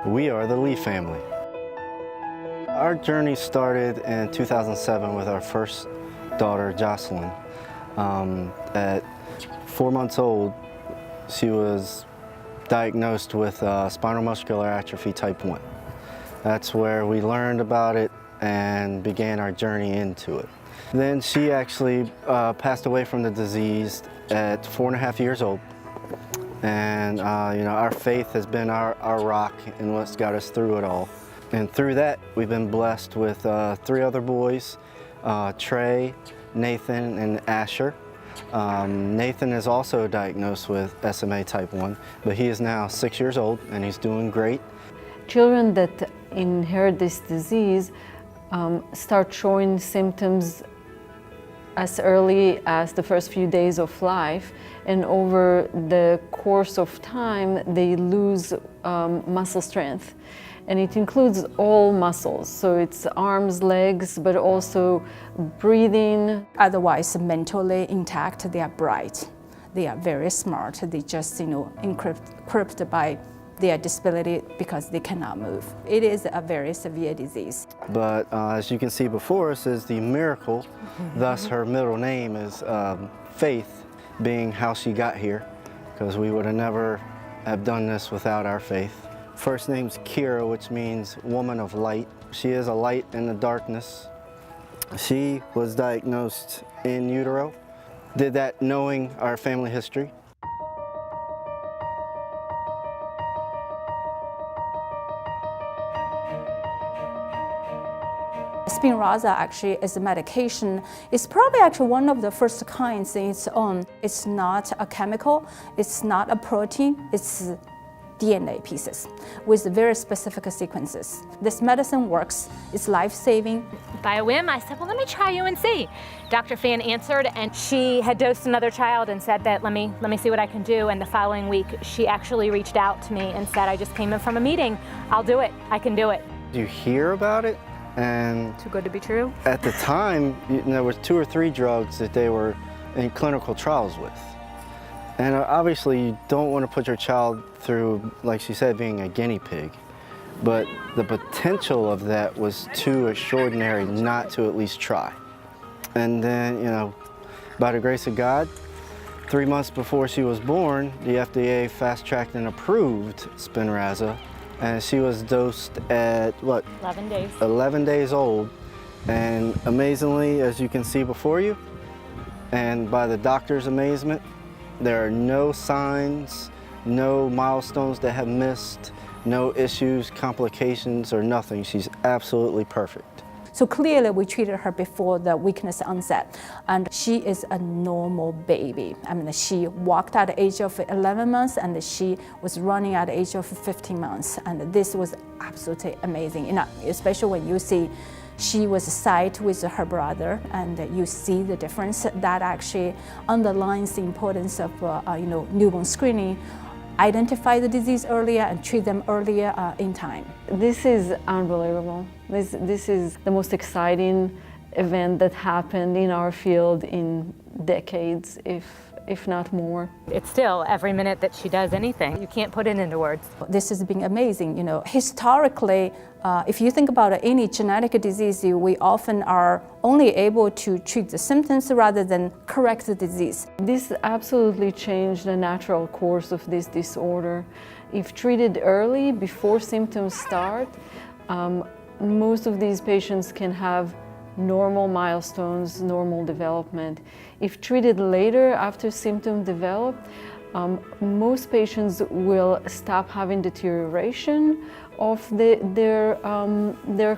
We are the Lee family. Our journey started in 2007 with our first daughter, Jocelyn. At 4 months old, she was diagnosed with spinal muscular atrophy type 1. That's where we learned about it and began our journey into it. Then she actually passed away from the disease at 4.5 years old. And our faith has been our rock and what's got us through it all. And through that, we've been blessed with 3 other boys, Trey, Nathan, and Asher. Nathan is also diagnosed with SMA type 1, but he is now 6 years old and he's doing great. Children that inherit this disease start showing symptoms as early as the first few days of life, and over the course of time they lose muscle strength, and it includes all muscles, so it's arms, legs, but also breathing. Otherwise mentally intact, they are bright, they are very smart, they just encrypted by their disability because they cannot move. It is a very severe disease. But as you can see before us is the miracle, thus her middle name is Faith, being how she got here, because we would have never have done this without our faith. First name's Kira, which means woman of light. She is a light in the darkness. She was diagnosed in utero. Did that knowing our family history. Spinraza actually is a medication. It's probably actually one of the first kinds in its own. It's not a chemical, it's not a protein, it's DNA pieces with very specific sequences. This medicine works, it's life-saving. By a whim, I said, well, let me try you and see. Dr. Fan answered, and she had dosed another child and said that, let me see what I can do. And the following week, she actually reached out to me and said, I just came in from a meeting. I'll do it, I can do it. You hear about it, and Too good to be true? at the time, there was 2 or 3 drugs that they were in clinical trials with. And obviously you don't want to put your child through, like she said, being a guinea pig. But the potential of that was too extraordinary not to at least try. And then, by the grace of God, 3 months before she was born, the FDA fast-tracked and approved Spinraza. And she was dosed at, 11 days. 11 days old. And amazingly, as you can see before you, and by the doctor's amazement, there are no signs, no milestones that have missed, no issues, complications, or nothing. She's absolutely perfect. So clearly we treated her before the weakness onset, and she is a normal baby. I mean, she walked at the age of 11 months and she was running at the age of 15 months. And this was absolutely amazing, especially when you see she was sight with her brother, and you see the difference. That actually underlines the importance of newborn screening. Identify the disease earlier and treat them earlier in time. This is unbelievable. This is the most exciting event that happened in our field in decades, if not more. It's still every minute that she does anything. You can't put it into words. This has been amazing. Historically, if you think about any genetic disease, we often are only able to treat the symptoms rather than correct the disease. This absolutely changed the natural course of this disorder. If treated early, before symptoms start, most of these patients can have normal milestones, normal development. If treated later, after symptoms develop, most patients will stop having deterioration of their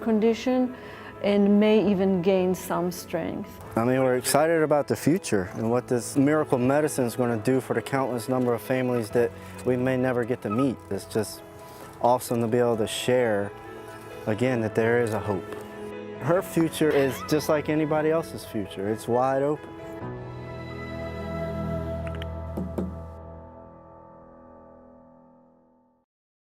condition and may even gain some strength. I mean, we're excited about the future and what this miracle medicine is going to do for the countless number of families that we may never get to meet. It's just awesome to be able to share, again, that there is a hope. Her future is just like anybody else's future. It's wide open.